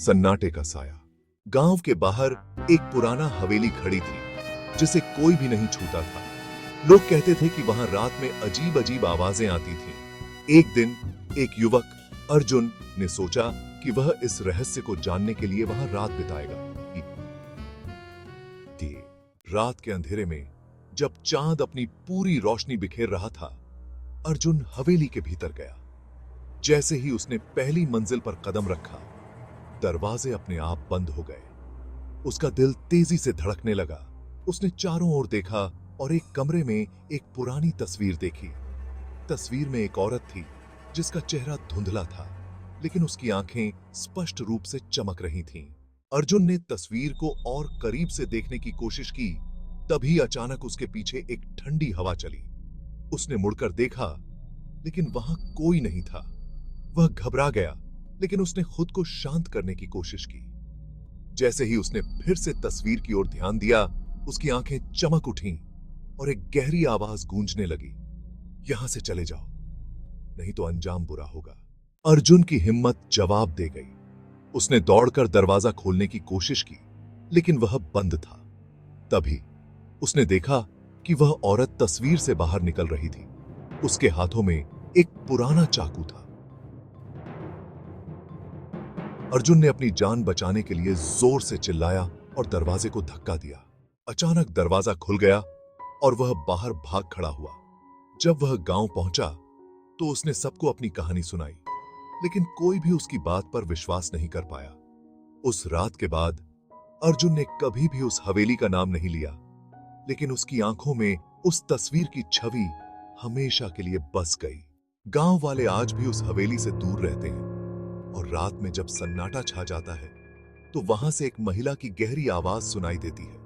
सन्नाटे का साया। गांव के बाहर एक पुराना हवेली खड़ी थी जिसे कोई भी नहीं छूता था। लोग कहते थे कि वहां रात में अजीब अजीब आवाजें आती थीं। एक दिन एक युवक अर्जुन ने सोचा कि वह इस रहस्य को जानने के लिए वहां रात बिताएगा। रात के अंधेरे में जब चांद अपनी पूरी रोशनी बिखेर रहा था, अर्जुन हवेली के भीतर गया। जैसे ही उसने पहली मंजिल पर कदम रखा, दरवाजे अपने आप बंद हो गए। उसका दिल तेजी से धड़कने लगा। उसने चारों ओर देखा और एक कमरे में एक पुरानी तस्वीर देखी। तस्वीर में एक औरत थी जिसका चेहरा धुंधला था, लेकिन उसकी आंखें स्पष्ट रूप से चमक रही थीं। अर्जुन ने तस्वीर को और करीब से देखने की कोशिश की, तभी अचानक उसके पीछे एक ठंडी हवा चली। उसने मुड़कर देखा, लेकिन वहां कोई नहीं था। वह घबरा गया, लेकिन उसने खुद को शांत करने की कोशिश की। जैसे ही उसने फिर से तस्वीर की ओर ध्यान दिया, उसकी आंखें चमक उठीं और एक गहरी आवाज गूंजने लगी, यहां से चले जाओ, नहीं तो अंजाम बुरा होगा। अर्जुन की हिम्मत जवाब दे गई। उसने दौड़कर दरवाजा खोलने की कोशिश की, लेकिन वह बंद था। तभी उसने देखा कि वह औरत तस्वीर से बाहर निकल रही थी। उसके हाथों में एक पुराना चाकू था। अर्जुन ने अपनी जान बचाने के लिए जोर से चिल्लाया और दरवाजे को धक्का दिया। अचानक दरवाजा खुल गया और वह बाहर भाग खड़ा हुआ। जब वह गांव पहुंचा तो उसने सबको अपनी कहानी सुनाई, लेकिन कोई भी उसकी बात पर विश्वास नहीं कर पाया। उस रात के बाद अर्जुन ने कभी भी उस हवेली का नाम नहीं लिया, लेकिन उसकी आंखों में उस तस्वीर की छवि हमेशा के लिए बस गई। गांव वाले आज भी उस हवेली से दूर रहते हैं और रात में जब सन्नाटा छा जाता है तो वहां से एक महिला की गहरी आवाज सुनाई देती है।